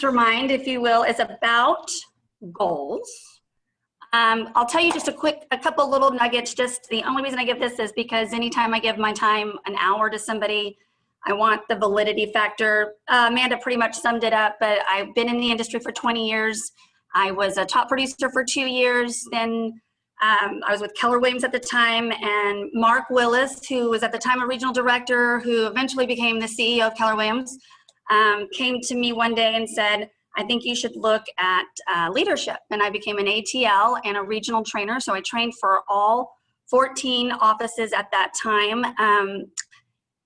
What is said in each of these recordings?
mastermind, if you will, is about goals. I'll tell you just a couple little nuggets. Just the only reason I give this is because anytime I give my time, an hour to somebody, I want the validity factor. Amanda pretty much summed it up, but I've been in the industry for 20 years. I was a top producer for 2 years. Then I was with Keller Williams at the time, and Mark Willis, who was at the time a regional director, who eventually became the CEO of Keller Williams, came to me one day and said, I think you should look at leadership. And I became an ATL and a regional trainer. So I trained for all 14 offices at that time.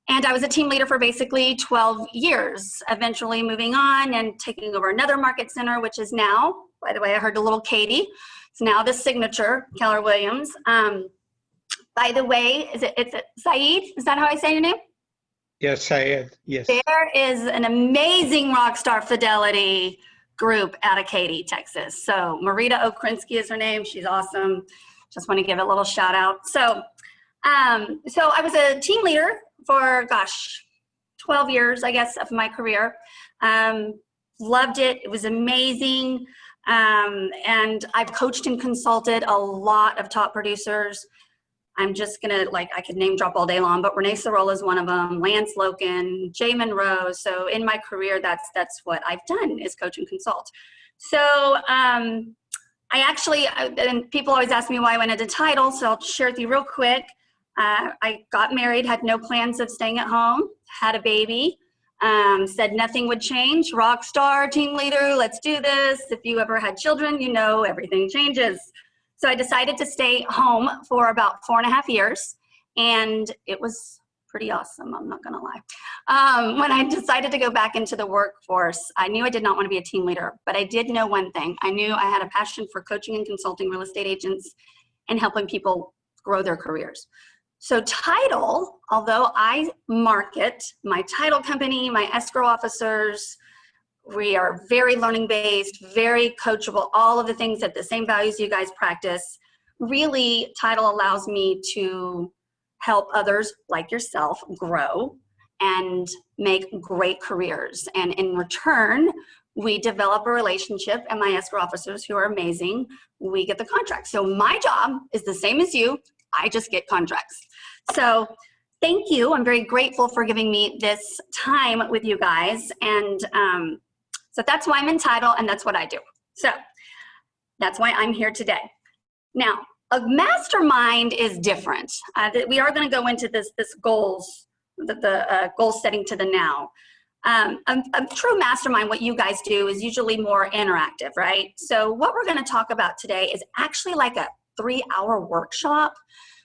And I was a team leader for basically 12 years, eventually moving on and taking over another market center, which is now, by the way, I heard a little Katie. It's now the signature Keller Williams. By the way, it's Saeed? Is that how I say your name? Yes, Syed, yes. There is an amazing rockstar Fidelity group out of Katy, Texas. So Marita Okrinsky is her name. She's awesome. Just want to give a little shout out. So I was a team leader for, gosh, 12 years, I guess, of my career. Loved it. It was amazing. And I've coached and consulted a lot of top producers. I'm just gonna, I could name drop all day long, but Renee Sorolla is one of them, Lance Loken, Jay Monroe. So in my career, that's what I've done, is coach and consult. So and people always ask me why I went into title, so I'll share with you real quick. I got married, had no plans of staying at home, had a baby, said nothing would change, rock star, team leader, let's do this. If you ever had children, you know everything changes. So I decided to stay home for about 4.5 years, and it was pretty awesome, I'm not gonna lie. When I decided to go back into the workforce, I knew I did not want to be a team leader, but I did know one thing. I knew I had a passion for coaching and consulting real estate agents and helping people grow their careers. So title, although I market my title company, my escrow officers, we are very learning based, very coachable, all of the things that the same values you guys practice. Really, title allows me to help others like yourself grow and make great careers. And in return, we develop a relationship, and my escrow officers, who are amazing, we get the contract. So my job is the same as you, I just get contracts. So thank you, I'm very grateful for giving me this time with you guys. And so that's why I'm in title, and that's what I do. So that's why I'm here today. Now, a mastermind is different. We are going to go into this goals, the goal setting to the now. A true mastermind, what you guys do is usually more interactive, right? So what we're going to talk about today is actually like a 3-hour workshop.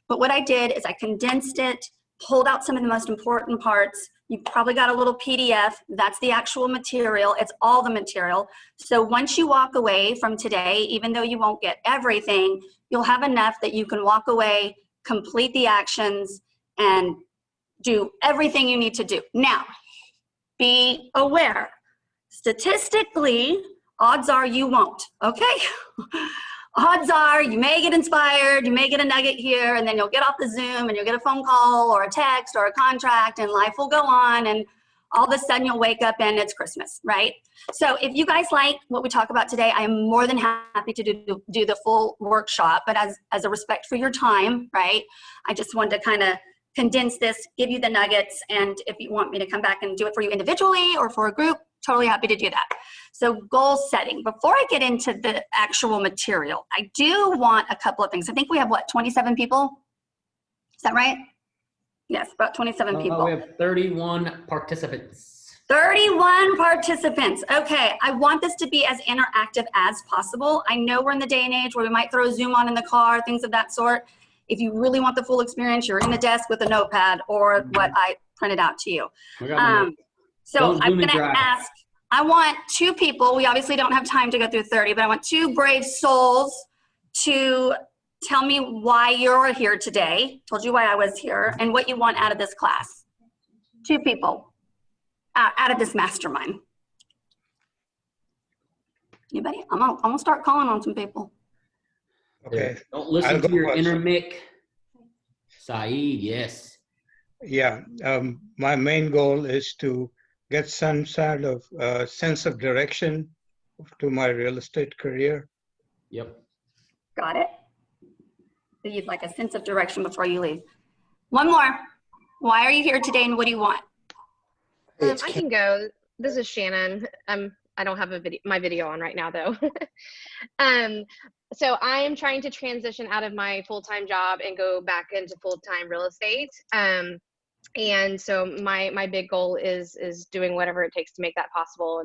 But what I did is I condensed it, pulled out some of the most important parts. You've probably got a little PDF. That's the actual material. It's all the material. So once you walk away from today, even though you won't get everything, you'll have enough that you can walk away, complete the actions, and do everything you need to do. Now, be aware. Statistically, odds are you won't, okay? Odds are you may get inspired, you may get a nugget here, and then you'll get off the Zoom and you'll get a phone call or a text or a contract, and life will go on, and all of a sudden you'll wake up and it's Christmas, right? So if you guys like what we talk about today, I am more than happy to do the full workshop, but as a respect for your time, right? I just wanted to kind of condense this, give you the nuggets, and if you want me to come back and do it for you individually or for a group, totally happy to do that. So goal setting. Before I get into the actual material, I do want a couple of things. I think we have, what, 27 people? Is that right? Yes, about 27 people. We have 31 participants. 31 participants. Okay, I want this to be as interactive as possible. I know we're in the day and age where we might throw Zoom on in the car, things of that sort. If you really want the full experience, you're in the desk with a notepad or what I printed out to you. So I'm gonna ask, I want 2 people, we obviously don't have time to go through 30, but I want 2 brave souls to tell me why you're here today, told you why I was here, and what you want out of this class. 2 people out of this mastermind. Anybody? I'm gonna start calling on some people. Okay. Don't listen to your inner Mick. Saeed, yes. Yeah, my main goal is to get some sort of sense of direction to my real estate career. Yep. Got it. So you'd like a sense of direction before you leave. One more. Why are you here today and what do you want? I can go. This is Shannon. I don't have my video on right now though. So I am trying to transition out of my full-time job and go back into full-time real estate. And so my big goal is doing whatever it takes to make that possible,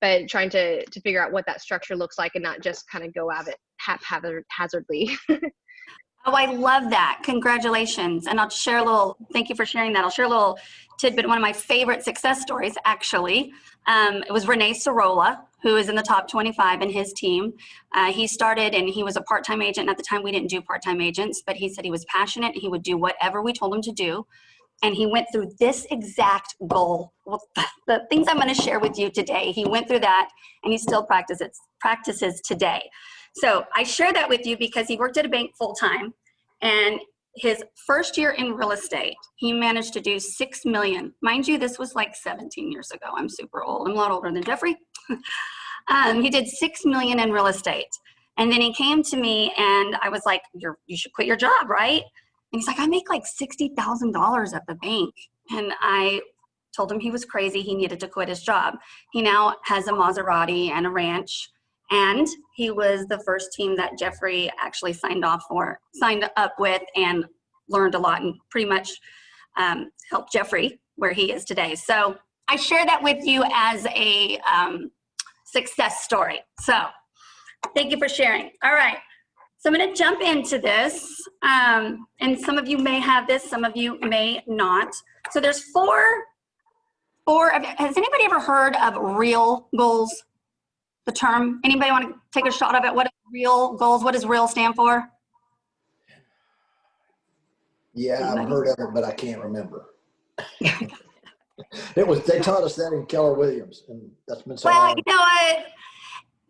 but trying to figure out what that structure looks like and not just kind of go at it haphazardly. Oh, I love that. Congratulations. And I'll share a little, thank you for sharing that. I'll share a little tidbit. One of my favorite success stories, actually, it was Renee Sorolla, who is in the top 25 in his team. He started and he was a part-time agent. At the time, we didn't do part-time agents, but he said he was passionate. He would do whatever we told him to do. And he went through this exact goal. Well, the things I'm going to share with you today, he went through that and he still practices today. So I share that with you because he worked at a bank full time, and his first year in real estate, he managed to do 6 million. Mind you, this was like 17 years ago. I'm super old. I'm a lot older than Jeffrey. He did 6 million in real estate. And then he came to me and I was like, you should quit your job, right? And he's like, I make like $60,000 at the bank. And I told him he was crazy. He needed to quit his job. He now has a Maserati and a ranch. And he was the first team that Jeffrey actually signed up with and learned a lot and pretty much helped Jeffrey where he is today. So I share that with you as a success story. So thank you for sharing. All right. So I'm going to jump into this. And some of you may have this, some of you may not. So there's four, has anybody ever heard of real goals? The term, anybody want to take a shot of it? What is real goals? What does real stand for? Yeah, I've heard of it, but I can't remember. They taught us that in Keller Williams, and that's been so long. Well, you know what?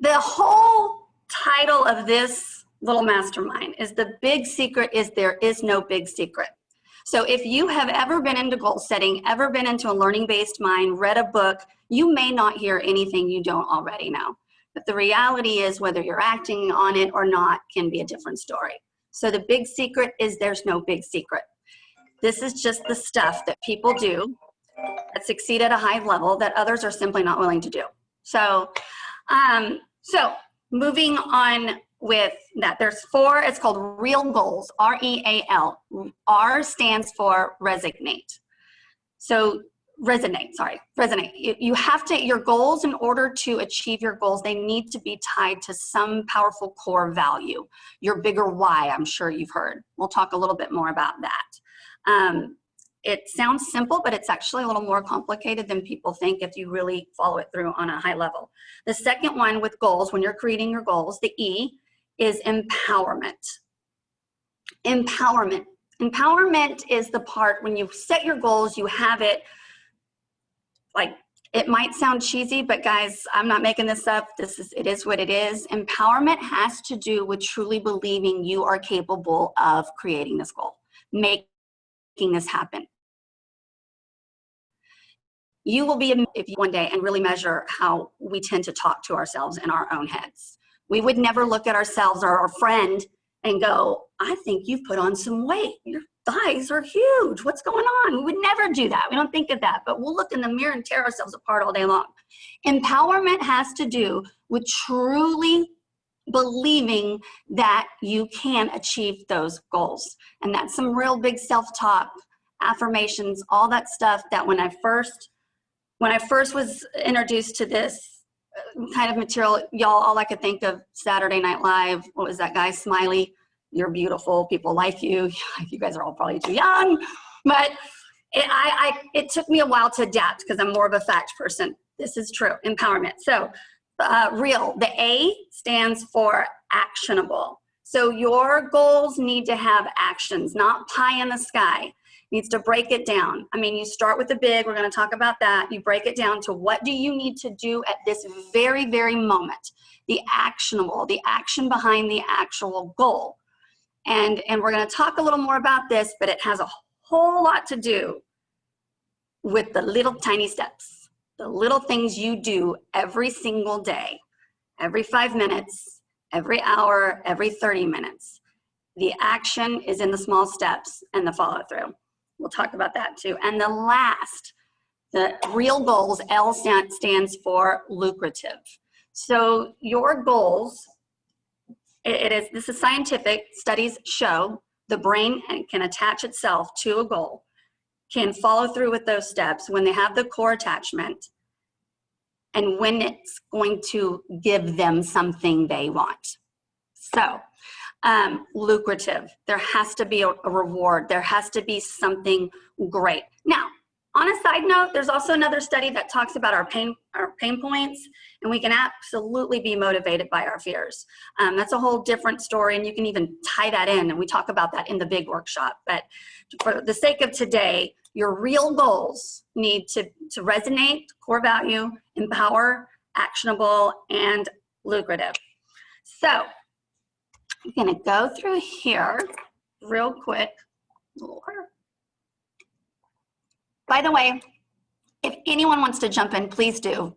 The whole title of this little mastermind is the big secret is there is no big secret. So if you have ever been into goal setting, ever been into a learning-based mind, read a book, you may not hear anything you don't already know. But the reality is whether you're acting on it or not can be a different story. So the big secret is there's no big secret. This is just the stuff that people do that succeed at a high level that others are simply not willing to do. So, moving on with that, there's four, it's called real goals, R-E-A-L. R stands for resonate. So resonate. You have to, your goals, in order to achieve your goals, they need to be tied to some powerful core value. Your bigger why, I'm sure you've heard. We'll talk a little bit more about that. It sounds simple, but it's actually a little more complicated than people think if you really follow it through on a high level. The second one with goals, when you're creating your goals, the E is empowerment. Empowerment. Empowerment is the part when you set your goals, you have it, like, it might sound cheesy, but guys, I'm not making this up. It is what it is. Empowerment has to do with truly believing you are capable of creating this goal, making this happen. You will be, if you one day and really measure how we tend to talk to ourselves in our own heads. We would never look at ourselves or our friend and go, I think you've put on some weight. Your thighs are huge. What's going on? We would never do that. We don't think of that, but we'll look in the mirror and tear ourselves apart all day long. Empowerment has to do with truly believing that you can achieve those goals. And that's some real big self-talk, affirmations, all that stuff that when I first was introduced to this kind of material, y'all, all I could think of Saturday Night Live, what was that guy, Smiley? You're beautiful, people like you. You guys are all probably too young, but it took me a while to adapt because I'm more of a fact person. This is true, empowerment. So real, the A stands for actionable. So your goals need to have actions, not pie in the sky. Needs to break it down. I mean, you start with the big, we're gonna talk about that. You break it down to what do you need to do at this very, very moment. The actionable, the action behind the actual goal. And we're gonna talk a little more about this, but it has a whole lot to do with the little tiny steps. the little things you do every single day, every 5 minutes, every hour, every 30 minutes. The action is in the small steps and the follow through. We'll talk about that too. And the last, the real goals, L stands for lucrative. So your goals, this is scientific, studies show the brain can attach itself to a goal, can follow through with those steps when they have the core attachment, and when it's going to give them something they want. So, lucrative, there has to be a reward, there has to be something great. Now, on a side note, there's also another study that talks about our pain points, and we can absolutely be motivated by our fears. That's a whole different story, and you can even tie that in, and we talk about that in the big workshop. But for the sake of today, your real goals need to resonate, core value, empower, actionable, and lucrative. So I'm gonna go through here real quick. By the way, if anyone wants to jump in, please do.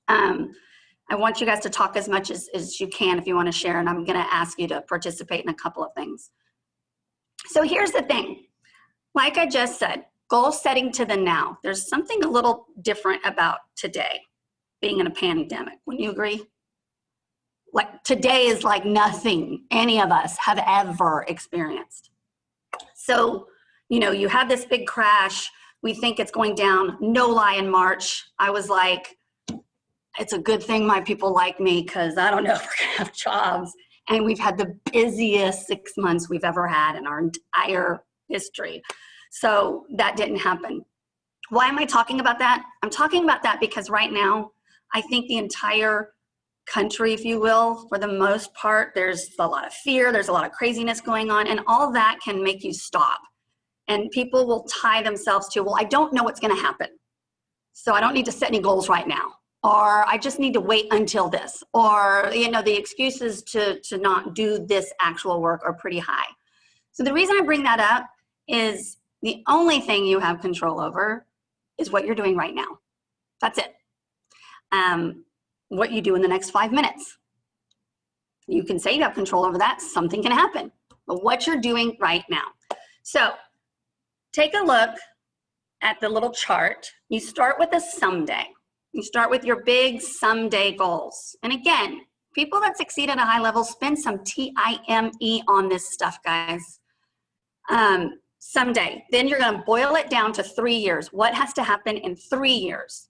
I want you guys to talk as much as you can if you want to share, and I'm going to ask you to participate in a couple of things. So here's the thing. Like I just said, goal setting to the now. There's something a little different about today, being in a pandemic. Wouldn't you agree? Like today is like nothing any of us have ever experienced. So, you know, you have this big crash. We think it's going down. No lie, in March, I was like, it's a good thing my people like me because I don't know if we're gonna have jobs. And we've had the busiest 6 months we've ever had in our entire history. So that didn't happen. Why am I talking about that? I'm talking about that because right now, I think the entire country, if you will, for the most part, there's a lot of fear, there's a lot of craziness going on, and all that can make you stop. And people will tie themselves to, well, I don't know what's gonna happen, so I don't need to set any goals right now, or I just need to wait until this, or, you know, the excuses to not do this actual work are pretty high. So the reason I bring that up is the only thing you have control over is what you're doing right now. That's it. What you do in the next 5 minutes. You can say you have control over that, something can happen, but what you're doing right now. So take a look at the little chart. You start with a someday. You start with your big someday goals. And again, people that succeed at a high level spend some time on this stuff, guys. Someday. Then you're gonna boil it down to 3 years. What has to happen in 3 years?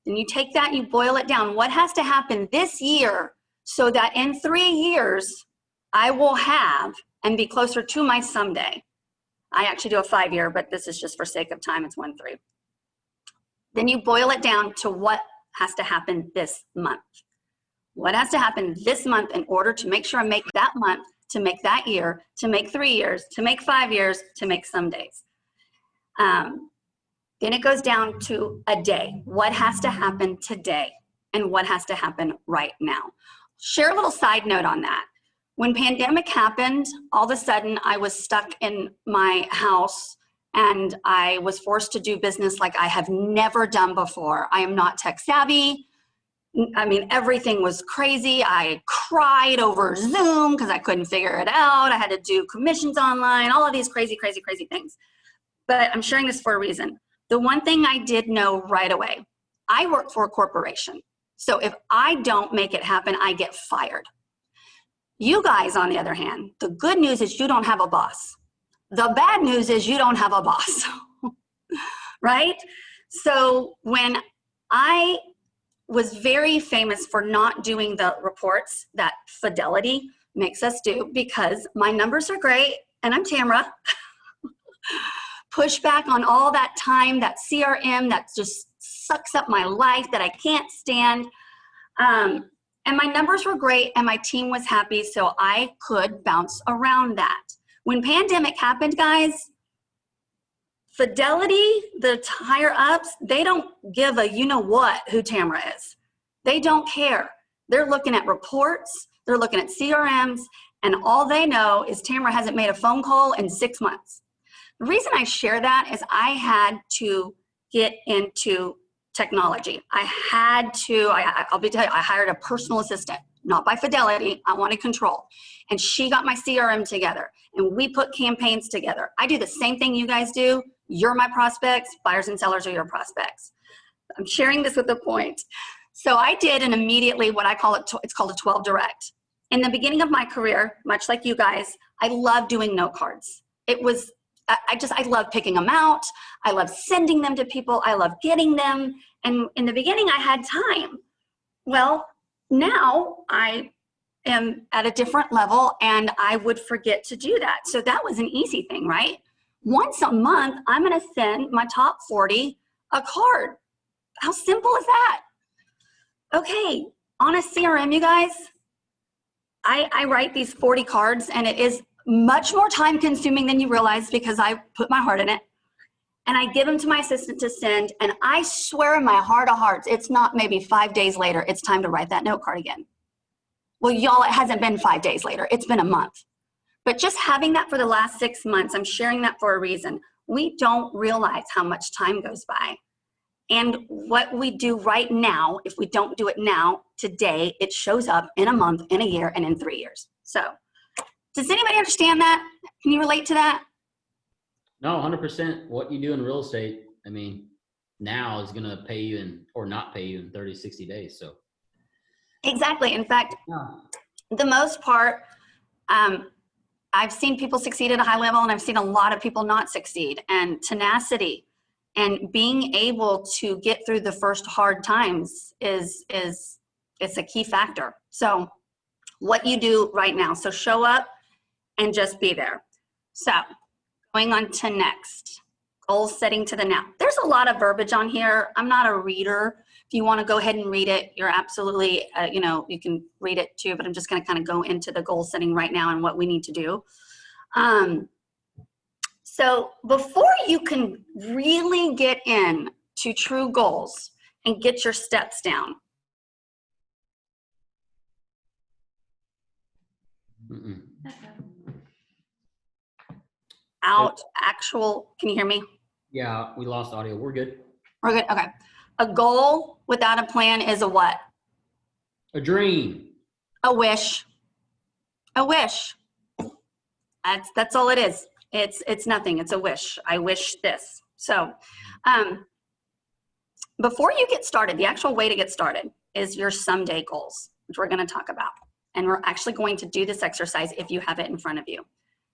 Then you take that, you boil it down. What has to happen this year so that in 3 years, I will have and be closer to my someday? I actually do a 5 year, but this is just for sake of time, it's 1 3. Then you boil it down to what has to happen this month. What has to happen this month in order to make sure I make that month, to make that year, to make 3 years, to make 5 years, to make some days. Then it goes down to a day. What has to happen today and what has to happen right now? Share a little side note on that. When pandemic happened, all of a sudden I was stuck in my house and I was forced to do business like I have never done before. I am not tech savvy. I mean, everything was crazy. I cried over Zoom because I couldn't figure it out. I had to do commissions online, all of these crazy, crazy, crazy things. But I'm sharing this for a reason. The one thing I did know right away, I work for a corporation. So if I don't make it happen, I get fired. You guys, on the other hand, the good news is you don't have a boss. The bad news is you don't have a boss, right? So when I was very famous for not doing the reports that Fidelity makes us do because my numbers are great and I'm Tamara, push back on all that time, that CRM that just sucks up my life that I can't stand. And my numbers were great and my team was happy, so I could bounce around that. When pandemic happened, guys, Fidelity, the higher ups, they don't give a you-know-what who Tamara is. They don't care. They're looking at reports, they're looking at CRMs, and all they know is Tamara hasn't made a phone call in 6 months. The reason I share that is I had to get into technology. I had to, I'll be telling you, I hired a personal assistant, not by Fidelity. I wanted control. And she got my CRM together and we put campaigns together. I do the same thing you guys do. You're my prospects, buyers and sellers are your prospects. I'm sharing this with a point. So I did and immediately what I call it, it's called a 12 direct. In the beginning of my career, much like you guys, I love doing note cards. It was, I love picking them out. I love sending them to people. I love getting them. And in the beginning I had time. Well, now I am at a different level and I would forget to do that. So that was an easy thing, right? Once a month, I'm gonna send my top 40 a card. How simple is that? Okay, on a CRM, you guys, I write these 40 cards and it is much more time consuming than you realize because I put my heart in it. And I give them to my assistant to send, and I swear in my heart of hearts, it's not maybe 5 days later, it's time to write that note card again. Well, y'all, it hasn't been 5 days later, it's been a month. But just having that for the last 6 months, I'm sharing that for a reason. We don't realize how much time goes by. And what we do right now, if we don't do it now, today, it shows up in a month, in a year, and in 3 years. So, does anybody understand that? Can you relate to that? No, 100%. What you do in real estate, I mean, now is going to pay you in, or not pay you in 30, 60 days. So Exactly. In fact, the most part, I've seen people succeed at a high level and I've seen a lot of people not succeed. And tenacity and being able to get through the first hard times is a key factor. So what you do right now, so show up and just be there. So going on to next, goal setting to the now. There's a lot of verbiage on here. I'm not a reader. If you want to go ahead and read it, you're absolutely, you can read it too, but I'm just going to kind of go into the goal setting right now and what we need to do. So before you can really get in to true goals and get your steps down. Can you hear me? Yeah, we lost audio. We're good. We're good, okay. A goal without a plan is a what? A dream. A wish. A wish. That's all it is. It's nothing, it's a wish. I wish this. So before you get started, the actual way to get started is your someday goals, which we're gonna talk about. And we're actually going to do this exercise if you have it in front of you.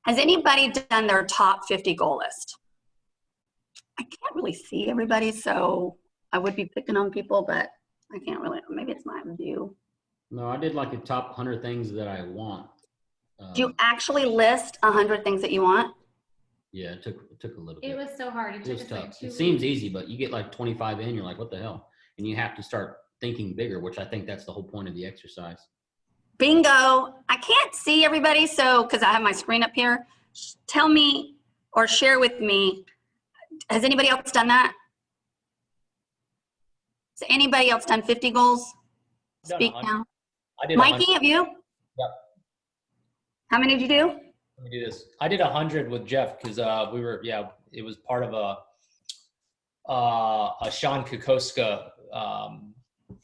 Has anybody done their top 50 goal list? I can't really see everybody, so I would be picking on people, but I can't really, maybe it's my view. No, I did like the top 100 things that I want. Do you actually list 100 things that you want? Yeah, it took a little bit. It was so hard. It was tough. It seems easy, but you get like 25 in, you're like, what the hell? And you have to start thinking bigger, which I think that's the whole point of the exercise. Bingo. I can't see everybody, so because I have my screen up here, tell me or share with me, has anybody else done that? Has anybody else done 50 goals? Speak now. I did. Mikey, have you? Yep. How many did you do? Let me do this. I did 100 with Jeff because it was part of a Sean Kokoska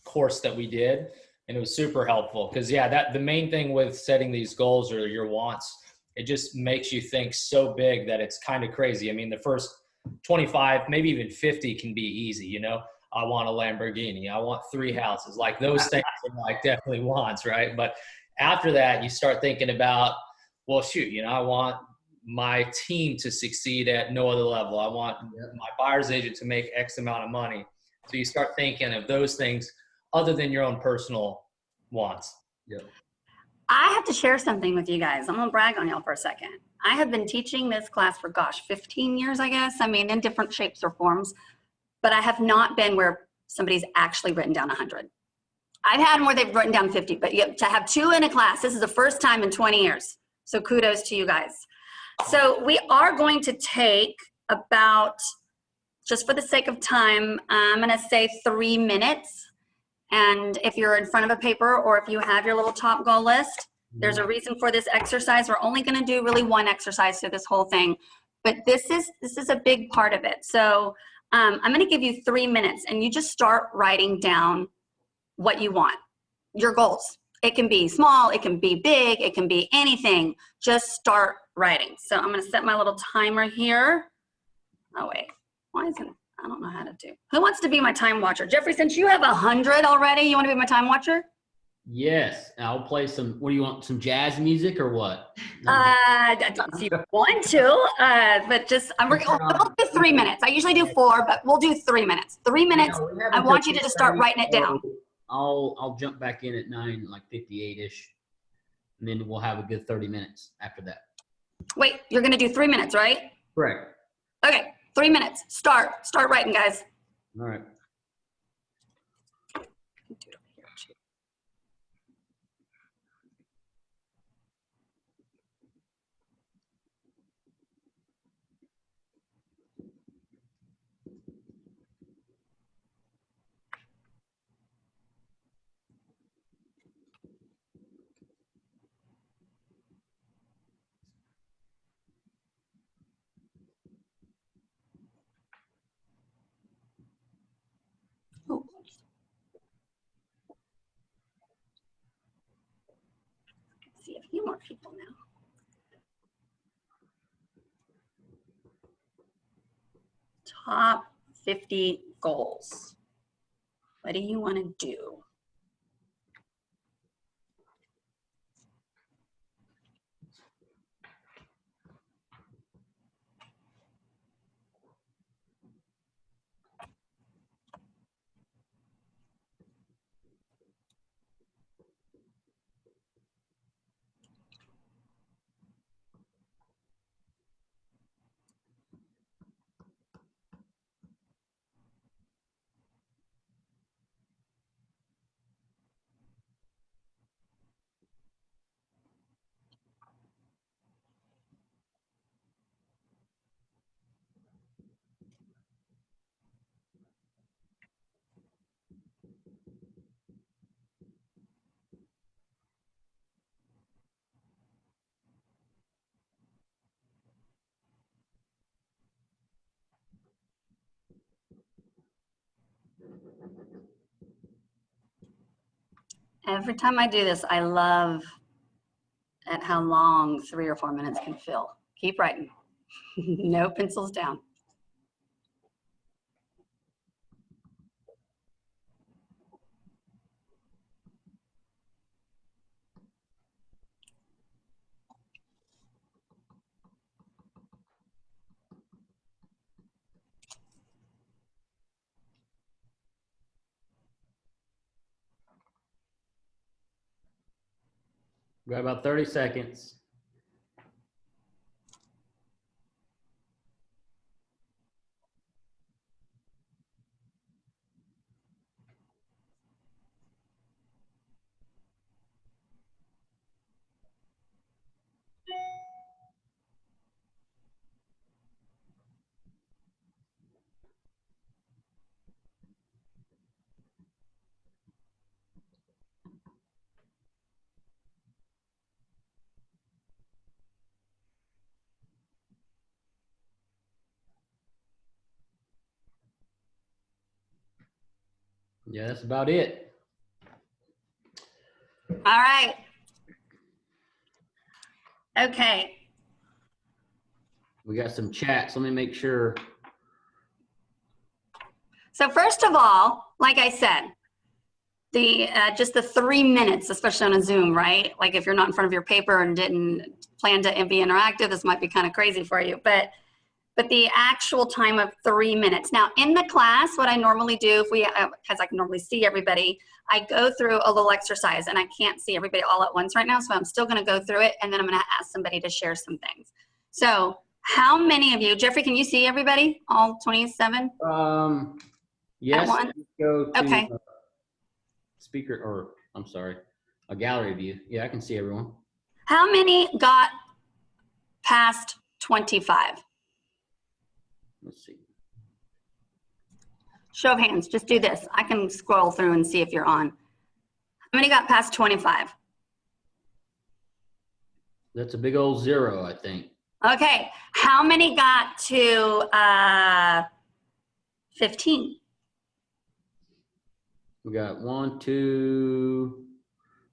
course that we did, and it was super helpful because the main thing with setting these goals or your wants, it just makes you think so big that it's kind of crazy. I mean, the first 25, maybe even 50 can be easy, I want a Lamborghini. I want 3 houses. Like those things are like definitely wants, right? But after that, you start thinking about, well, shoot, I want my team to succeed at no other level. I want my buyer's agent to make X amount of money. So you start thinking of those things other than your own personal wants. Yep. I have to share something with you guys. I'm gonna brag on y'all for a second. I have been teaching this class for, 15 years, I guess. I mean, in different shapes or forms, but I have not been where somebody's actually written down 100. I've had them where they've written down 50, but to have 2 in a class, this is the first time in 20 years. So kudos to you guys. So we are going to take about, just for the sake of time, I'm gonna say 3 minutes. And if you're in front of a paper or if you have your little top goal list, there's a reason for this exercise. We're only gonna do really one exercise through this whole thing, but this is a big part of it. So I'm going to give you 3 minutes, and you just start writing down what you want, your goals. It can be small, it can be big, it can be anything. Just start writing. So I'm going to set my little timer here. Oh, wait. Why isn't it? I don't know how to do. Who wants to be my time watcher? Jeffrey, since you have 100 already, you want to be my time watcher? Yes, I'll play some. What do you want? Some jazz music or what? If you want to, but just, we'll do 3 minutes. I usually do 4, but we'll do 3 minutes. 3 minutes. I want you to just start writing it down. I'll jump back in at 9, like 58-ish, and then we'll have a good 30 minutes after that. Wait, you're going to do 3 minutes, right? Correct. Okay, 3 minutes. Start writing, guys. All right. Oh, see a few more people now. Top 50 goals. What do you want to do? Every time I do this, I love at how long 3 or 4 minutes can feel. Keep writing. No pencils down. We got about 30 seconds. Yeah, that's about it. All right. Okay. We got some chats. Let me make sure. So first of all, like I said, just the 3 minutes, especially on a Zoom, right? Like if you're not in front of your paper and didn't plan to be interactive, this might be kind of crazy for you. But the actual time of 3 minutes. Now in the class, what I normally do, because I can normally see everybody, I go through a little exercise, and I can't see everybody all at once right now, so I'm still going to go through it, and then I'm going to ask somebody to share some things. So how many of you, Jeffrey, can you see everybody, all 27? Yes. once? Go to Okay. speaker, or I'm sorry, a gallery view. Yeah, I can see everyone. How many got past 25? Let's see. Show of hands, just do this. I can scroll through and see if you're on. How many got past 25? That's a big old 0, I think. Okay, how many got to 15. We got 1, 2,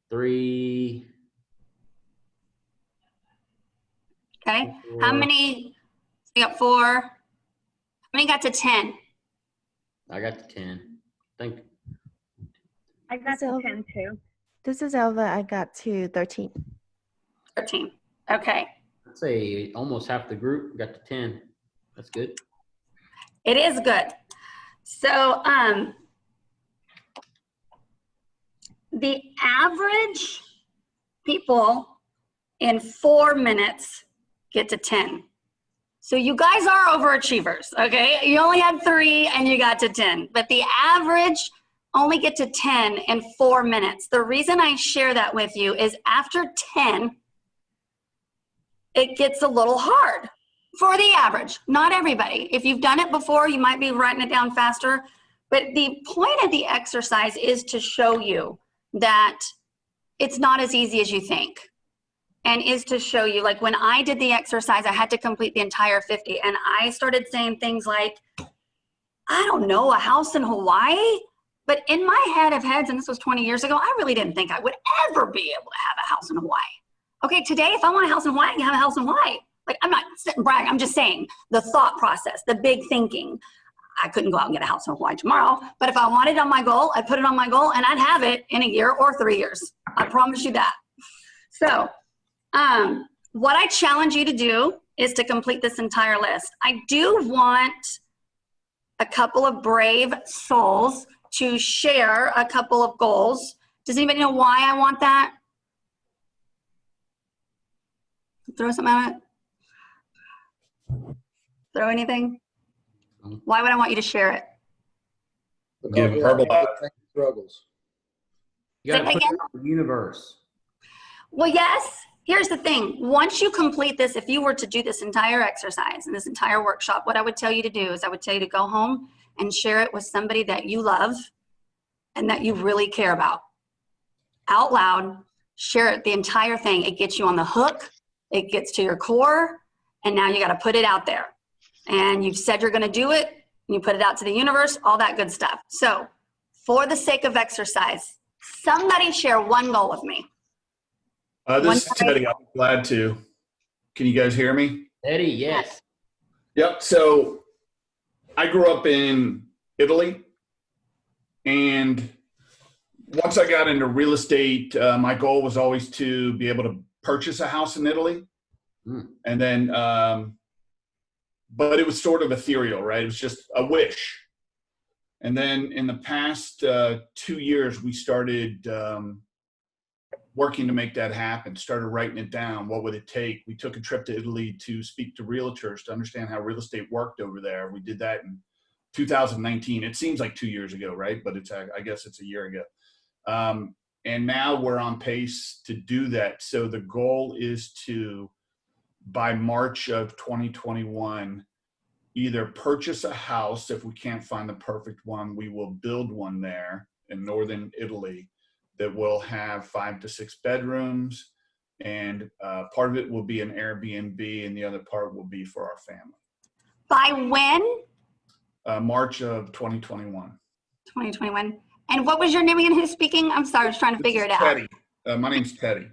3. Okay. How 4. many? We got 4. How many got to 10? I got the 10. Think. I got So- to 10 too. This is Elva. I got to 13. 13. Okay. I'd say almost half the group got to 10. That's good. It is good. So, the average people in 4 minutes get to 10. So you guys are overachievers, okay? You only had 3 and you got to 10, but the average only get to 10 in 4 minutes. The reason I share that with you is after 10, it gets a little hard for the average, not everybody. If you've done it before, you might be writing it down faster, but the point of the exercise is to show you that it's not as easy as you think, and is to show you, like when I did the exercise, I had to complete the entire 50, and I started saying things like, I don't know, a house in Hawaii? But in my head of heads, and this was 20 years ago, I really didn't think I would ever be able to have a house in Hawaii. Okay, today, if I want a house in Hawaii, I can have a house in Hawaii. Like, I'm not sitting bragging, I'm just saying the thought process, the big thinking. I couldn't go out and get a house in Hawaii tomorrow, but if I wanted it on my goal, I'd put it on my goal and I'd have it in a year or 3 years. I promise you that. So what I challenge you to do is to complete this entire list. I do want a couple of brave souls to share a couple of goals. Does anybody know why I want that? Throw something at it. Throw anything? Why would I want you to share it? Because we have verbal- everything struggles. You Say got that to put it again? out in the universe. Well, yes. Here's the thing. Once you complete this, if you were to do this entire exercise and this entire workshop, what I would tell you to do is I would tell you to go home and share it with somebody that you love and that you really care about. Out loud, share it, the entire thing. It gets you on the hook. It gets to your core. And now you got to put it out there. And you've said you're going to do it. And you put it out to the universe, all that good stuff. So for the sake of exercise, somebody share one goal with me. This is Teddy. I'm glad to. Can you guys hear me? Eddie, yes. Yep. So I grew up in Italy, and once I got into real estate, my goal was always to be able to purchase a house in Italy. And then, but it was sort of ethereal, right? It was just a wish. And then in the past 2 years, we started working to make that happen, started writing it down. What would it take? We took a trip to Italy to speak to realtors to understand how real estate worked over there. We did that in 2019. It seems like 2 years ago, right? But it's, I guess it's a year ago. And now we're on pace to do that. So the goal is to, by March of 2021, either purchase a house. If we can't find the perfect one, we will build one there in northern Italy that will have 5 to 6 bedrooms, and part of it will be an Airbnb and the other part will be for our family. By when? March of 2021. 2021. And what was your name again? Who's speaking? I'm sorry, I was trying to figure it out. Teddy. My name's Teddy.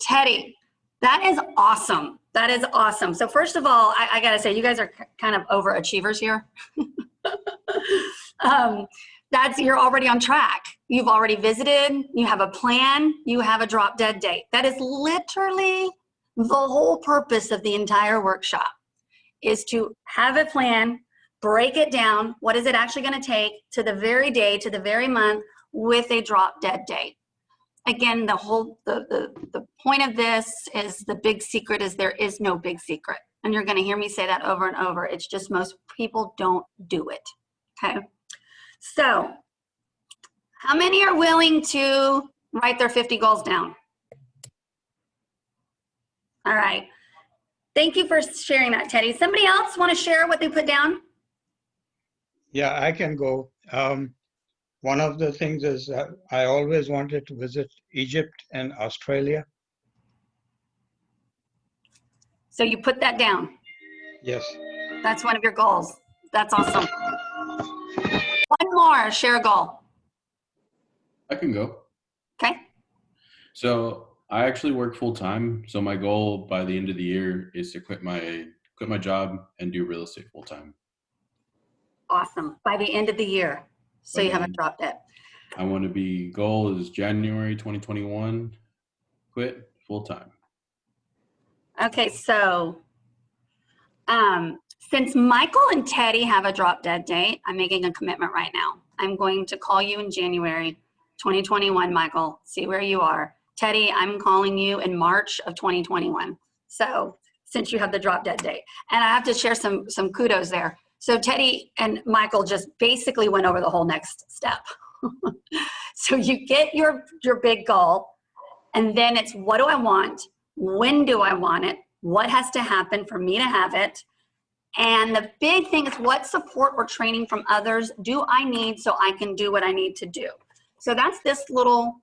Teddy, that is awesome. That is awesome. So first of all, I gotta say, you guys are kind of overachievers here. You're already on track. You've already visited, you have a plan, you have a drop dead date. That is literally the whole purpose of the entire workshop, is to have a plan, break it down. What is it actually gonna take to the very day, to the very month, with a drop dead date? Again, the point of this is, the big secret is there is no big secret. And you're gonna hear me say that over and over. It's just most people don't do it, okay? So, how many are willing to write their 50 goals down? All right. Thank you for sharing that, Teddy. Somebody else want to share what they put down? Yeah, I can go. One of the things is I always wanted to visit Egypt and Australia. So you put that down. Yes. That's one of your goals. That's awesome. One more, share a goal. I can go. Okay. So I actually work full time. So my goal by the end of the year is to quit my job and do real estate full time. Awesome. By the end of the year. So By you the haven't end. dropped it. I want to be, goal is January 2021, quit full time. Okay, so since Michael and Teddy have a drop dead date, I'm making a commitment right now. I'm going to call you in January 2021, Michael, see where you are. Teddy, I'm calling you in March of 2021. So since you have the drop dead date. And I have to share some kudos there. So Teddy and Michael just basically went over the whole next step. So you get your big goal, and then it's what do I want? When do I want it? What has to happen for me to have it? And the big thing is what support or training from others do I need so I can do what I need to do? So that's this little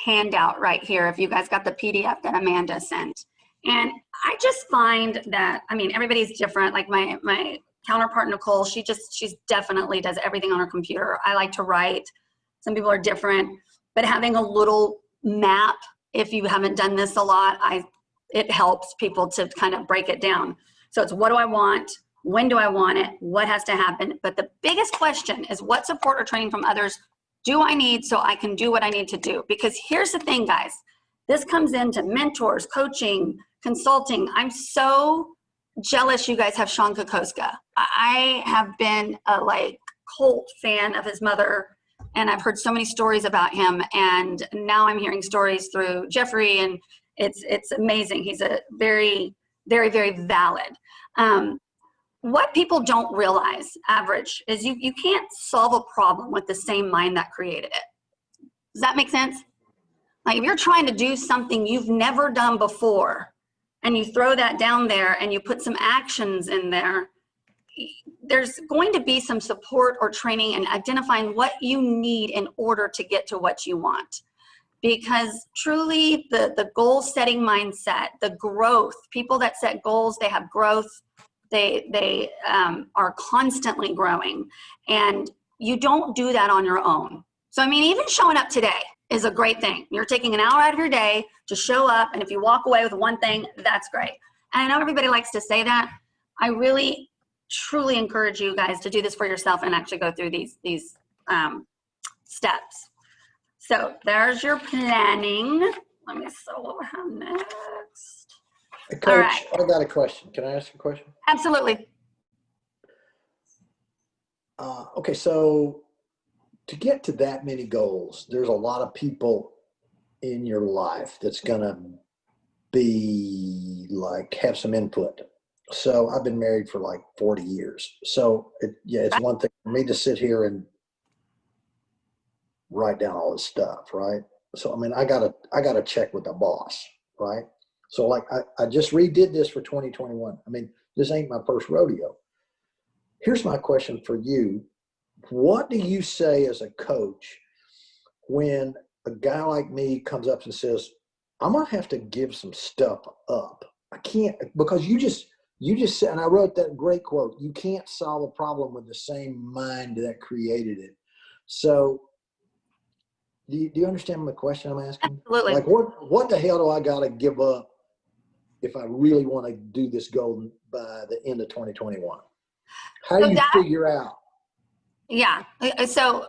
handout right here, if you guys got the PDF that Amanda sent. And I just find that, I mean, everybody's different. Like my counterpart, Nicole, she's definitely does everything on her computer. I like to write. Some people are different, but having a little map, if you haven't done this a lot, it helps people to kind of break it down. So it's what do I want? When do I want it? What has to happen? But the biggest question is what support or training from others do I need so I can do what I need to do? Because here's the thing, guys. This comes into mentors, coaching, consulting. I'm so jealous you guys have Sean Kokoska. I have been a cult fan of his mother, and I've heard so many stories about him. And now I'm hearing stories through Jeffrey, and it's amazing. He's a very, very, very valid. What people don't realize, average, is you can't solve a problem with the same mind that created it. Does that make sense? Like if you're trying to do something you've never done before, and you throw that down there and you put some actions in there, there's going to be some support or training in identifying what you need in order to get to what you want. Because truly the goal setting mindset, the growth, people that set goals, they have growth, they are constantly growing, and you don't do that on your own. So I mean, even showing up today is a great thing. You're taking an hour out of your day to show up, and if you walk away with one thing, that's great. And I know everybody likes to say that. I really truly encourage you guys to do this for yourself and actually go through these steps. So there's your planning. Let me see what we have next. Hey, Coach, all right. I got a question. Can I ask a question? Absolutely. Okay, so to get to that many goals, there's a lot of people in your life that's gonna be have some input. So I've been married for 40 years. So it's one thing for me to sit here and write down all this stuff, right? So I mean, I gotta check with the boss, right? So I just redid this for 2021. I mean, this ain't my first rodeo. Here's my question for you. What do you say as a coach when a guy like me comes up and says, I'm gonna have to give some stuff up? I can't, because you just said, and I wrote that great quote, you can't solve a problem with the same mind that created it. So do you understand the question I'm asking? Absolutely. Like what the hell do I gotta give up if I really want to do this goal by the end of 2021? How do you figure out? Yeah, so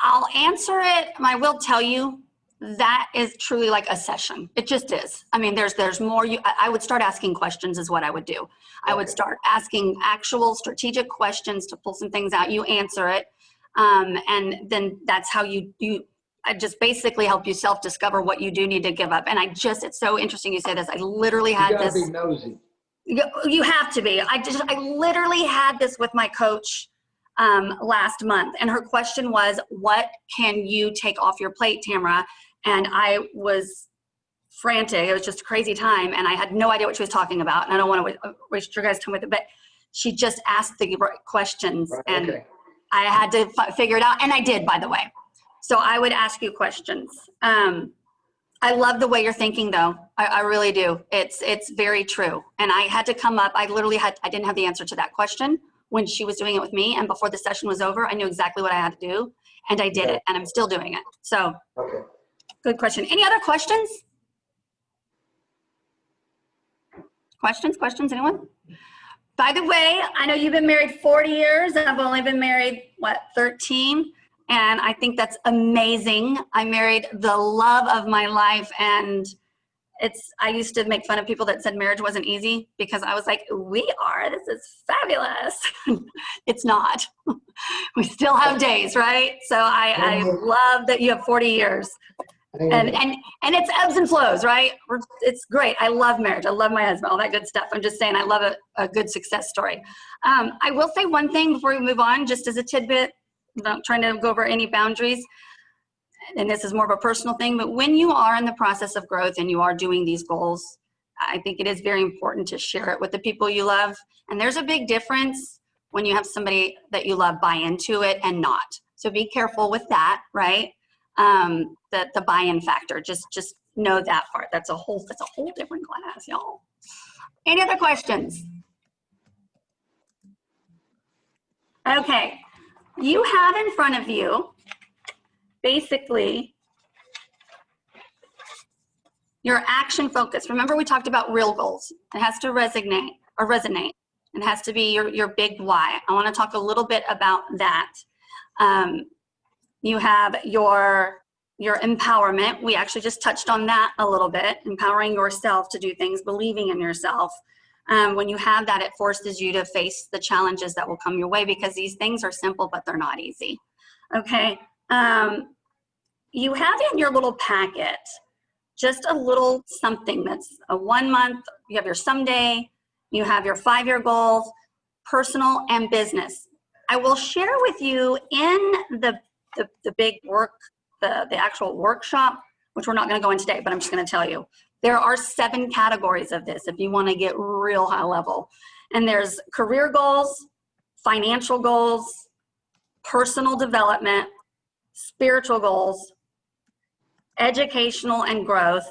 I'll answer it. I will tell you that is truly like a session. It just is. I mean, there's more. I would start asking questions is what I would do. I would start asking actual strategic questions to pull some things out. You answer it, and then that's how I just basically help you self-discover what you do need to give up. And it's so interesting you say this. I literally had this. You gotta be nosy. You have to be. I literally had this with my coach last month, and her question was, what can you take off your plate, Tamara? And I was frantic. It was just a crazy time, and I had no idea what she was talking about, and I don't want to waste your guys' time with it, but she just asked the right questions, and I had to figure it out, and I did, by the way. So I would ask you questions. I love the way you're thinking, though. I really do. It's very true. And I had to come up. I didn't have the answer to that question when she was doing it with me. And before the session was over, I knew exactly what I had to do, and I did it, and I'm still doing it. So Okay. good question. Any other questions? Questions, anyone? By the way, I know you've been married 40 years, and I've only been married, what, 13? And I think that's amazing. I married the love of my life, and I used to make fun of people that said marriage wasn't easy, because I was like, this is fabulous. It's not. We still have days, right? So I love that you have 40 years. And it's ebbs and flows, right? It's great. I love marriage. I love my husband, all that good stuff. I'm just saying I love a good success story. I will say one thing before we move on, just as a tidbit, not trying to go over any boundaries, and this is more of a personal thing, but when you are in the process of growth and you are doing these goals, I think it is very important to share it with the people you love. And there's a big difference when you have somebody that you love buy into it and not. So be careful with that, right? The buy-in factor, just know that part. That's a whole different class, y'all. Any other questions? Okay, you have in front of you basically your action focus. Remember, we talked about real goals. It has to resonate. It has to be your big why. I want to talk a little bit about that. You have your empowerment. We actually just touched on that a little bit, empowering yourself to do things, believing in yourself. When you have that, it forces you to face the challenges that will come your way, because these things are simple, but they're not easy. Okay. You have in your little packet just a little something that's a 1 month. You have your someday, you have your 5-year goals, personal and business. I will share with you in the big work, the actual workshop, which we're not going to go in today, but I'm just going to tell you. There are 7 categories of this if you want to get real high level. And there's career goals, financial goals, personal development, spiritual goals, educational and growth,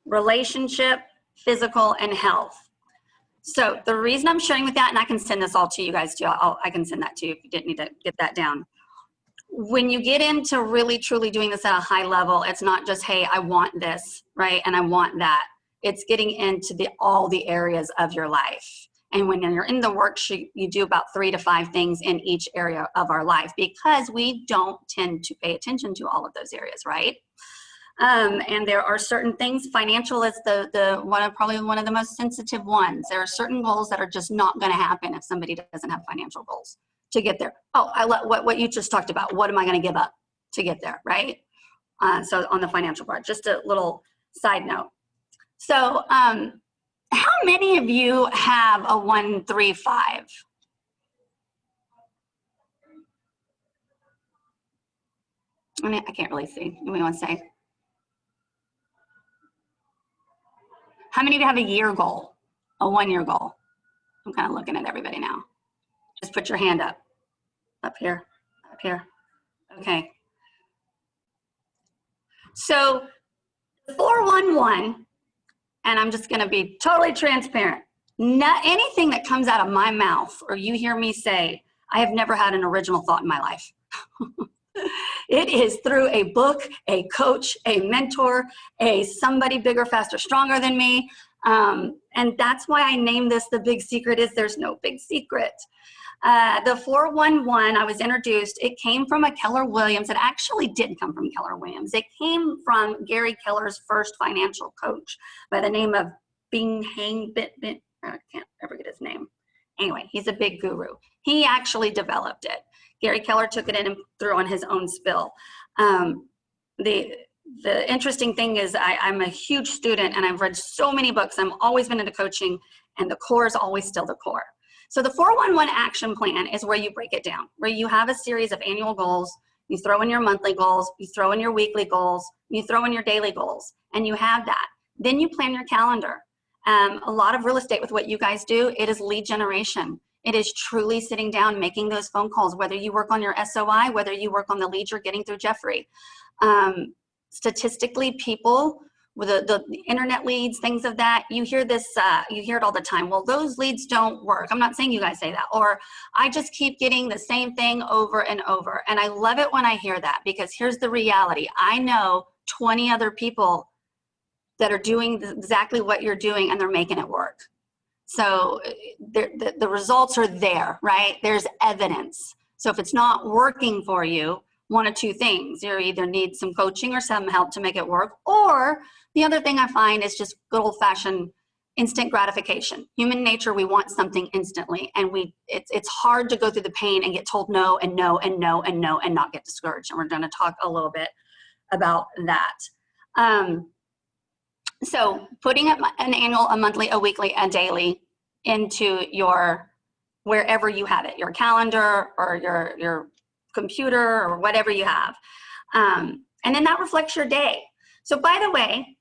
relationship, physical, and health. So the reason I'm sharing with that, and I can send this all to you guys too. I can send that to you if you didn't need to get that down. When you get into really truly doing this at a high level, it's not just, hey, I want this, right? And I want that. It's getting into all the areas of your life. And when you're in the worksheet, you do about 3 to 5 things in each area of our life, because we don't tend to pay attention to all of those areas, right? And there are certain things. Financial is probably one of the most sensitive ones. There are certain goals that are just not going to happen if somebody doesn't have financial goals to get there. Oh, I love what you just talked about. What am I going to give up to get there, right? So on the financial part, just a little side note. So how many of you have a 1, 3, 5? I can't really see. Anybody want to say? How many of you have a year goal, a 1-year goal? I'm kind of looking at everybody now. Just put your hand up here, up here. Okay. So 411, and I'm just going to be totally transparent. Anything that comes out of my mouth or you hear me say, I have never had an original thought in my life. It is through a book, a coach, a mentor, somebody bigger, faster, stronger than me. And that's why I named this The Big Secret Is There's No Big Secret. The 411, I was introduced, it came from a Keller Williams. It actually didn't come from Keller Williams. It came from Gary Keller's first financial coach by the name of I can't ever get his name. Anyway, he's a big guru. He actually developed it. Gary Keller took it in and threw on his own spill. The interesting thing is I'm a huge student and I've read so many books. I've always been into coaching, and the core is always still the core. So the 411 action plan is where you break it down, where you have a series of annual goals. You throw in your monthly goals, you throw in your weekly goals, you throw in your daily goals, and you have that. Then you plan your calendar. A lot of real estate with what you guys do, it is lead generation. It is truly sitting down, making those phone calls, whether you work on your SOI, whether you work on the leads you're getting through Jeffrey. Statistically, people with the internet leads, things of that. You hear this, you hear it all the time. Well, those leads don't work. I'm not saying you guys say that. Or I just keep getting the same thing over and over. And I love it when I hear that, because here's the reality. I know 20 other people that are doing exactly what you're doing, and they're making it work. So the results are there, right? There's evidence. So if it's not working for you, one of two things: you either need some coaching or some help to make it work, or the other thing I find is just good old-fashioned instant gratification. Human nature, we want something instantly, and it's hard to go through the pain and get told no and no and no and no and not get discouraged. And we're going to talk a little bit about that. So putting an annual, a monthly, a weekly, a daily into your, wherever you have it, your calendar or your computer or whatever you have. And then that reflects your day. So by the way,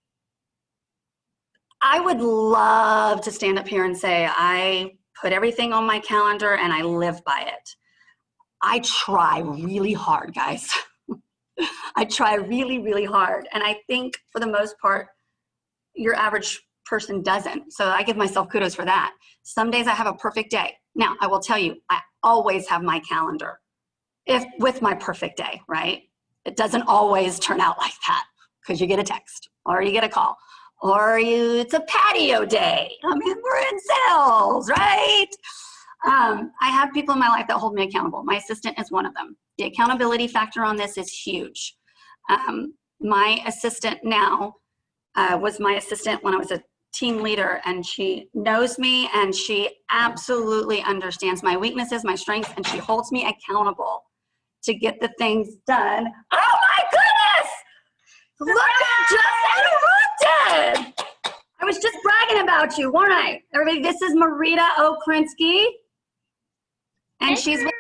I would love to stand up here and say, I put everything on my calendar and I live by it. I try really hard, guys. I try really, really hard. And I think for the most part, your average person doesn't. So I give myself kudos for that. Some days I have a perfect day. Now, I will tell you, I always have my calendar with my perfect day, right? It doesn't always turn out like that, because you get a text or you get a call or it's a patio day. I mean, we're in sales, right? I have people in my life that hold me accountable. My assistant is one of them. The accountability factor on this is huge. My assistant now was my assistant when I was a team leader, and she knows me and she absolutely understands my weaknesses, my strengths, and she holds me accountable to get the things done. Oh my goodness! Look at just interrupted! I was just bragging about you, weren't I? Everybody, this is Marita Okrinsky, and she's with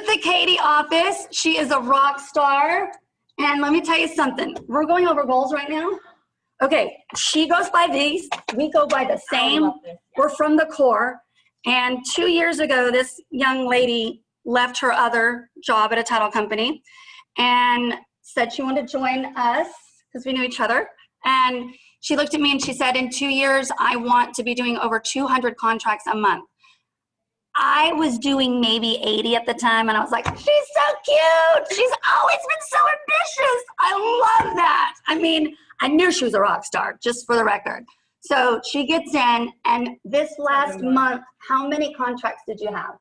the Katie office. She is a rock star. And let me tell you something. We're going over goals right now. Okay, she goes by these. We go by the same. We're from the core. And 2 years ago, this young lady left her other job at a title company and said she wanted to join us because we knew each other. And she looked at me and she said, in 2 years, I want to be doing over 200 contracts a month. I was doing maybe 80 at the time, and I was like, she's so cute. She's always been so ambitious. I love that. I mean, I knew she was a rock star, just for the record. So she gets in, and this last month, how many contracts did you have?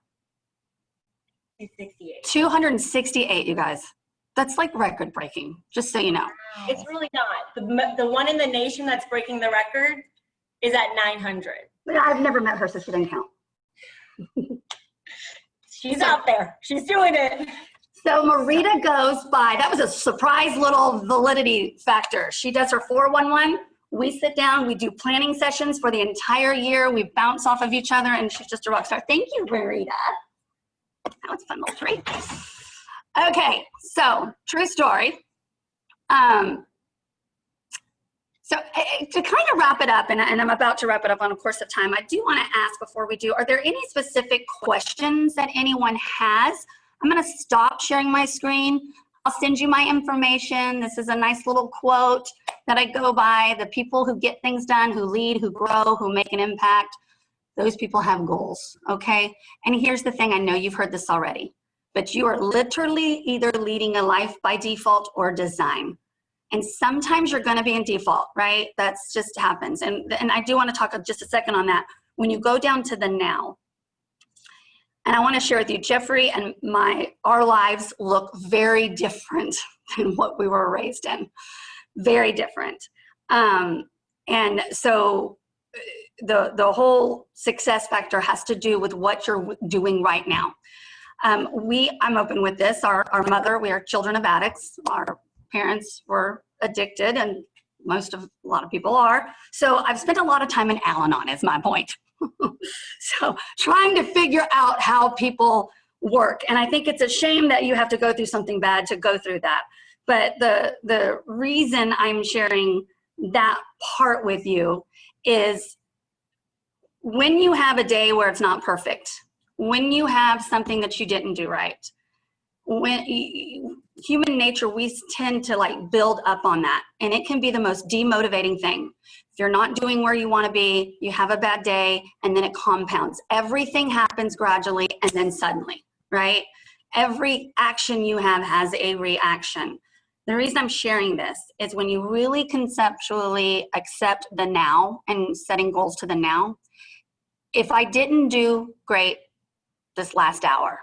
268. 268, you guys. That's like record breaking, just so you know. It's really not. The one in the nation that's breaking the record is at 900. I've never met her, so she didn't count. She's out there. She's doing it. So Marita goes by, that was a surprise little validity factor. She does her 411. We sit down, we do planning sessions for the entire year. We bounce off of each other, and she's just a rock star. Thank you, Marita. That was a fun little treat. Okay, so true story. So to kind of wrap it up, and I'm about to wrap it up on a course of time, I do want to ask before we do, are there any specific questions that anyone has? I'm going to stop sharing my screen. I'll send you my information. This is a nice little quote that I go by. The people who get things done, who lead, who grow, who make an impact, those people have goals, okay? And here's the thing, I know you've heard this already, but you are literally either leading a life by default or design. And sometimes you're going to be in default, right? That's just happens. And I do want to talk just a second on that. When you go down to the now, and I want to share with you, Jeffrey and our lives look very different than what we were raised in. Very different. And so the whole success factor has to do with what you're doing right now. I'm open with this. Our mother, we are children of addicts. Our parents were addicted, and a lot of people are. So I've spent a lot of time in Al-Anon is my point. So trying to figure out how people work. And I think it's a shame that you have to go through something bad to go through that. But the reason I'm sharing that part with you is when you have a day where it's not perfect, when you have something that you didn't do right, human nature, we tend to like build up on that, and it can be the most demotivating thing. If you're not doing where you want to be, you have a bad day, and then it compounds. Everything happens gradually and then suddenly, right? Every action you have has a reaction. The reason I'm sharing this is when you really conceptually accept the now and setting goals to the now. If I didn't do great this last hour,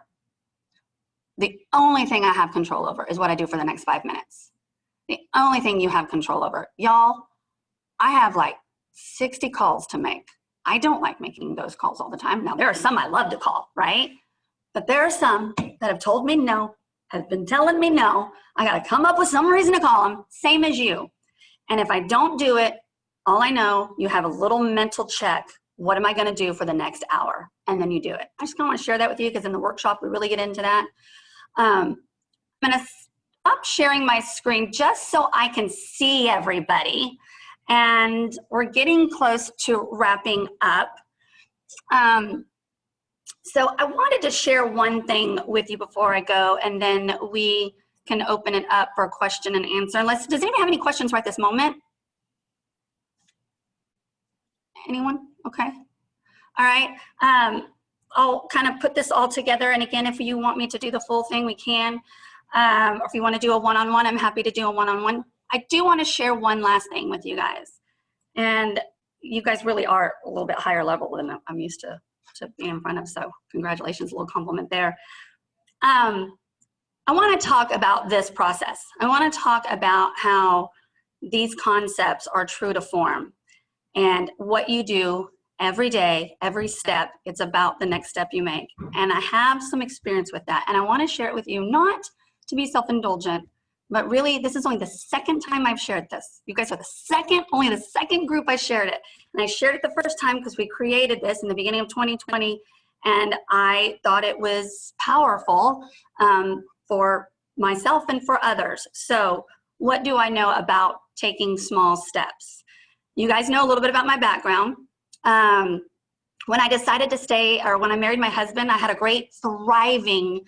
the only thing I have control over is what I do for the next 5 minutes. The only thing you have control over. Y'all, I have like 60 calls to make. I don't like making those calls all the time. Now, there are some I love to call, right? But there are some that have told me no, have been telling me no. I got to come up with some reason to call them, same as you. And if I don't do it, all I know, you have a little mental check. What am I going to do for the next hour? And then you do it. I just kind of want to share that with you because in the workshop, we really get into that. I'm going to stop sharing my screen just so I can see everybody. And we're getting close to wrapping up. So I wanted to share one thing with you before I go, and then we can open it up for question and answer. Does anyone have any questions right this moment? Anyone? Okay. All right. I'll kind of put this all together. And again, if you want me to do the full thing, we can. Or if you want to do a one-on-one, I'm happy to do a one-on-one. I do want to share one last thing with you guys. And you guys really are a little bit higher level than I'm used to being in front of. So congratulations, a little compliment there. I want to talk about this process. I want to talk about how these concepts are true to form and what you do every day, every step. It's about the next step you make. And I have some experience with that. And I want to share it with you, not to be self-indulgent, but really, this is only the second time I've shared this. You guys are only the second group I shared it. And I shared it the first time because we created this in the beginning of 2020. And I thought it was powerful for myself and for others. So what do I know about taking small steps? You guys know a little bit about my background. When I decided to stay, or when I married my husband, I had a great, thriving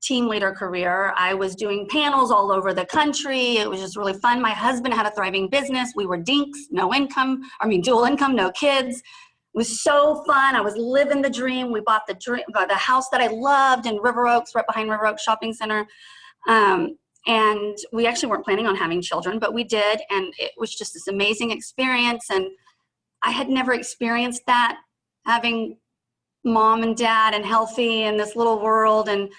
team leader career. I was doing panels all over the country. It was just really fun. My husband had a thriving business. We were dinks, dual income, no kids. It was so fun. I was living the dream. We bought the house that I loved in River Oaks, right behind River Oaks Shopping Center. And we actually weren't planning on having children, but we did. And it was just this amazing experience. And I had never experienced that, having mom and dad and healthy in this little world. And,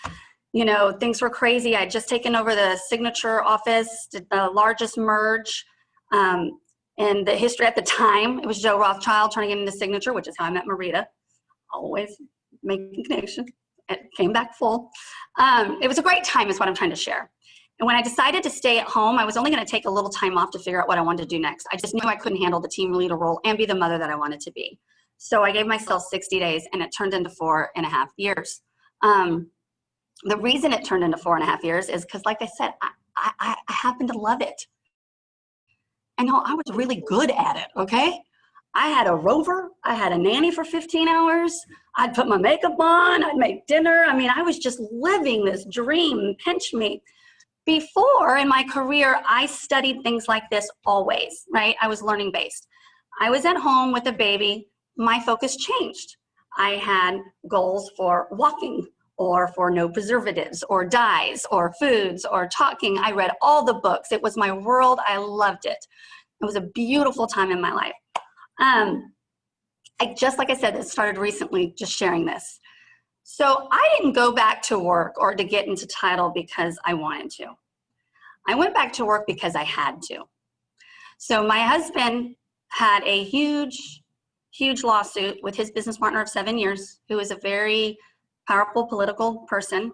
you know, things were crazy. I'd just taken over the signature office, did the largest merge in the history at the time. It was Joe Rothschild turning it into Signature, which is how I met Marita. Always making connection. It came back full. It was a great time is what I'm trying to share. And when I decided to stay at home, I was only going to take a little time off to figure out what I wanted to do next. I just knew I couldn't handle the team leader role and be the mother that I wanted to be. So I gave myself 60 days, and it turned into 4.5 years. The reason it turned into 4.5 years is because, like I said, I happen to love it. And I was really good at it, okay? I had a rover. I had a nanny for 15 hours. I'd put my makeup on. I'd make dinner. I mean, I was just living this dream, pinch me. Before, in my career, I studied things like this always, right? I was learning based. I was at home with a baby. My focus changed. I had goals for walking, or for no preservatives, or dyes, or foods, or talking. I read all the books. It was my world. I loved it. It was a beautiful time in my life. Just like I said, it started recently, just sharing this. So I didn't go back to work or to get into title because I wanted to. I went back to work because I had to. So my husband had a huge, huge lawsuit with his business partner of 7 years, who is a very powerful political person.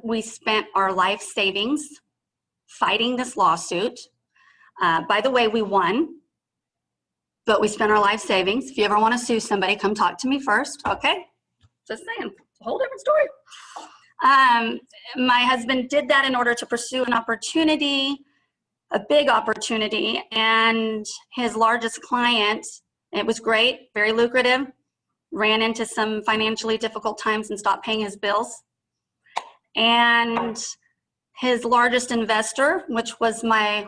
We spent our life savings fighting this lawsuit. By the way, we won, but we spent our life savings. If you ever want to sue somebody, come talk to me first, okay? Just saying, it's a whole different story. My husband did that in order to pursue an opportunity, a big opportunity, and his largest client, it was great, very lucrative, ran into some financially difficult times and stopped paying his bills. And his largest investor, which was my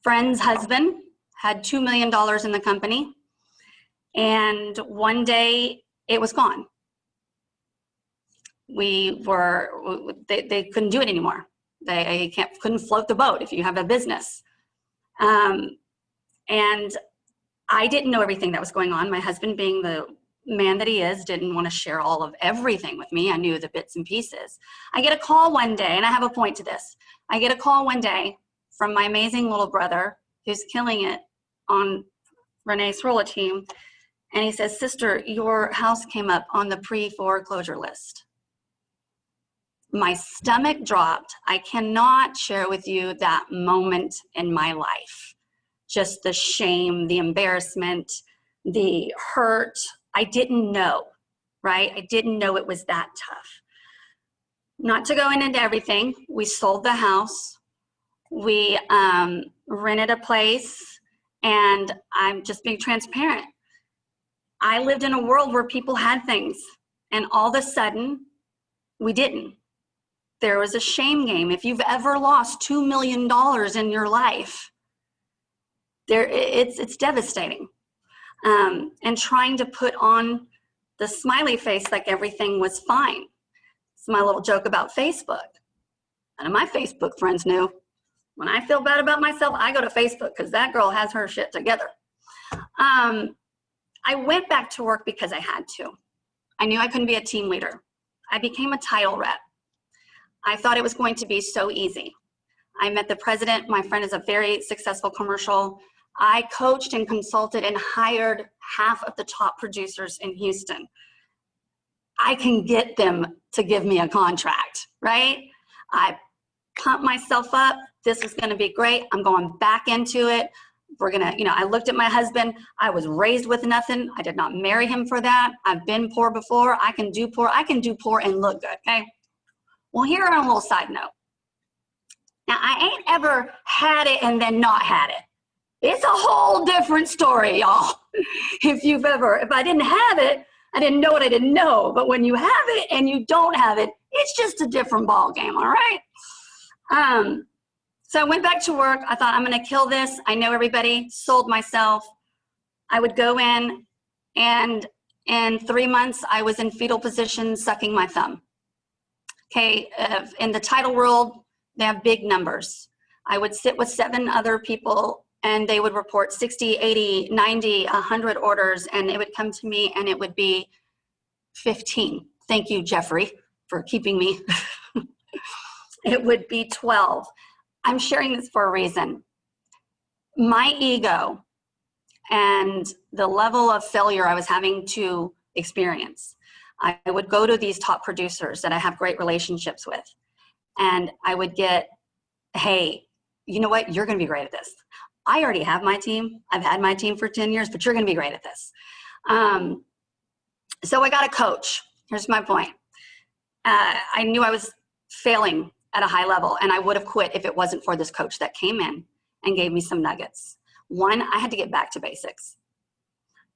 friend's husband, had $2 million in the company. And one day it was gone. They couldn't do it anymore. They couldn't float the boat if you have a business. And I didn't know everything that was going on. My husband, being the man that he is, didn't want to share all of everything with me. I knew the bits and pieces. I get a call one day, and I have a point to this. I get a call one day from my amazing little brother who's killing it on Renee's Sorolla team. And he says, "Sister, your house came up on the pre-foreclosure list." My stomach dropped. I cannot share with you that moment in my life. Just the shame, the embarrassment, the hurt. I didn't know, right? I didn't know it was that tough. Not to go into everything, we sold the house. We rented a place, and I'm just being transparent. I lived in a world where people had things, and all of a sudden, we didn't. There was a shame game. If you've ever lost $2 million in your life, it's devastating. And trying to put on the smiley face like everything was fine. It's my little joke about Facebook. None of my Facebook friends knew. When I feel bad about myself, I go to Facebook because that girl has her shit together. I went back to work because I had to. I knew I couldn't be a team leader. I became a title rep. I thought it was going to be so easy. I met the president. My friend is a very successful commercial. I coached and consulted and hired half of the top producers in Houston. I can get them to give me a contract, right? I pumped myself up. This is going to be great. I'm going back into it. We're going to, I looked at my husband. I was raised with nothing. I did not marry him for that. I've been poor before. I can do poor. I can do poor and look good, okay? Well, here on a little side note. Now, I ain't ever had it and then not had it. It's a whole different story, y'all. If I didn't have it, I didn't know what I didn't know. But when you have it and you don't have it, it's just a different ball game, all right? So I went back to work. I thought, I'm going to kill this. I know everybody. Sold myself. I would go in, and in 3 months, I was in fetal position, sucking my thumb. Okay, in the title world, they have big numbers. I would sit with 7 other people, and they would report 60, 80, 90, 100 orders, and it would come to me, and it would be 15. Thank you, Jeffrey, for keeping me. It would be 12. I'm sharing this for a reason. My ego and the level of failure I was having to experience. I would go to these top producers that I have great relationships with, and I would get, "Hey, you know what? You're going to be great at this. I already have my team. I've had my team for 10 years, but you're going to be great at this." So I got a coach. Here's my point. I knew I was failing at a high level, and I would have quit if it wasn't for this coach that came in and gave me some nuggets. One, I had to get back to basics.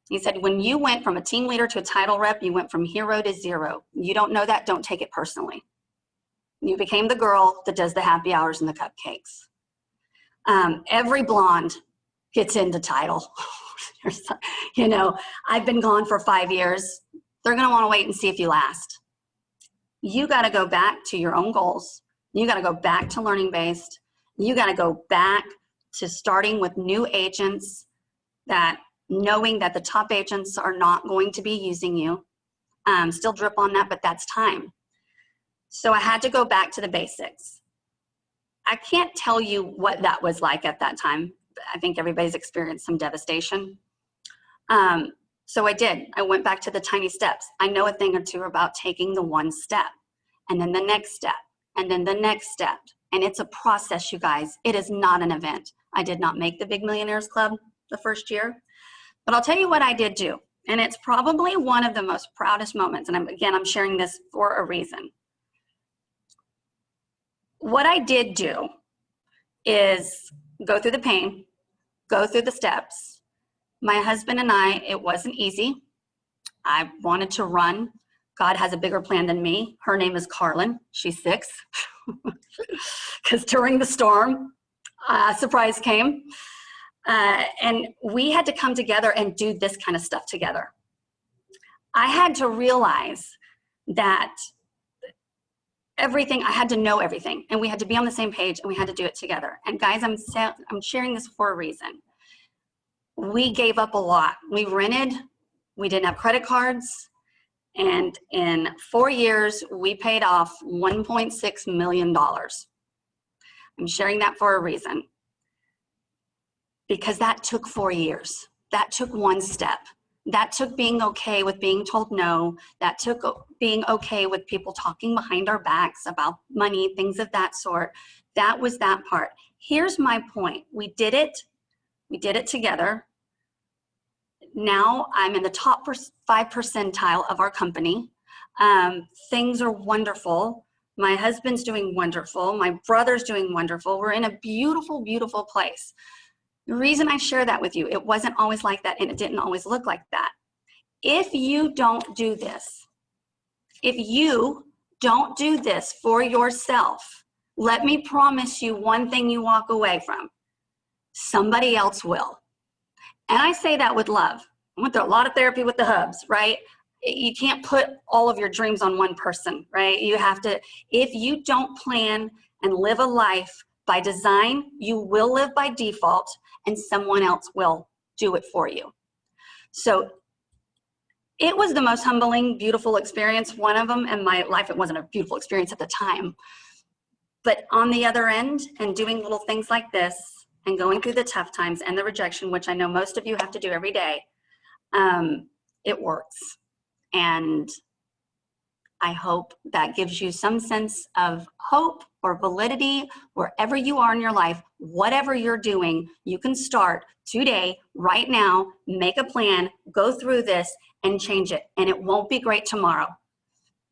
He said, when you went from a team leader to a title rep, you went from hero to zero. You don't know that, don't take it personally. You became the girl that does the happy hours and the cupcakes. Every blonde gets into title. I've been gone for 5 years. They're gonna wanna wait and see if you last. You gotta go back to your own goals. You gotta go back to learning based. You gotta go back to starting with new agents, that knowing that the top agents are not going to be using you. Still drip on that, but that's time. So I had to go back to the basics. I can't tell you what that was like at that time. I think everybody's experienced some devastation. So I did. I went back to the tiny steps. I know a thing or two about taking the one step, and then the next step, and then the next step. And it's a process, you guys. It is not an event. I did not make the Big Millionaires Club the first year. But I'll tell you what I did do. And it's probably one of the most proudest moments. And I'm sharing this for a reason. What I did do is go through the pain, go through the steps. My husband and I, it wasn't easy. I wanted to run, God has a bigger plan than me. Her name is Carlin. She's 6. Because during the storm, a surprise came. And we had to come together and do this kind of stuff together. I had to realize that everything, I had to know everything, and we had to be on the same page, and we had to do it together. And guys, I'm sharing this for a reason. We gave up a lot. We rented, we didn't have credit cards, and in 4 years, we paid off $1.6 million. I'm sharing that for a reason, because that took 4 years. That took one step. That took being okay with being told no. That took being okay with people talking behind our backs about money, things of that sort. That was that part. Here's my point. We did it. We did it together. Now I'm in the top 5 percentile of our company. Things are wonderful. My husband's doing wonderful. My brother's doing wonderful. We're in a beautiful, beautiful place. The reason I share that with you, it wasn't always like that, and it didn't always look like that. If you don't do this, if you don't do this for yourself, let me promise you one thing you walk away from. Somebody else will. And I say that with love. I went through a lot of therapy with the hubs, right? You can't put all of your dreams on one person, right? You have to, if you don't plan and live a life by design, you will live by default, and someone else will do it for you. So it was the most humbling, beautiful experience, one of them in my life. It wasn't a beautiful experience at the time, but on the other end, and doing little things like this and going through the tough times and the rejection, which I know most of you have to do every day, it works. And I hope that gives you some sense of hope or validity wherever you are in your life. Whatever you're doing, you can start today, right now, make a plan, go through this, and change it. And it won't be great tomorrow.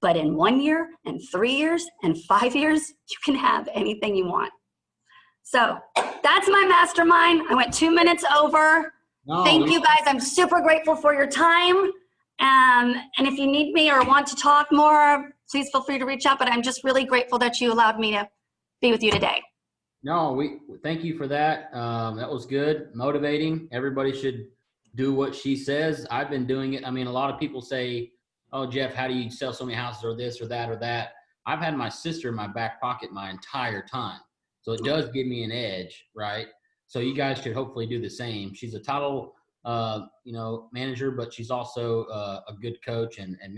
But in 1 year, and 3 years, and 5 years, you can have anything you want. So that's my mastermind. I went 2 minutes over. Thank you guys. I'm super grateful for your time. And if you need me or want to talk more, please feel free to reach out. But I'm just really grateful that you allowed me to be with you today. No, we thank you for that. That was good, motivating. Everybody should do what she says. I've been doing it. I mean, a lot of people say, "Oh, Jeff, how do you sell so many houses, or this or that or that?" I've had my sister in my back pocket my entire time, so it does give me an edge, right? So you guys should hopefully do the same. She's a title, manager, but she's also a good coach and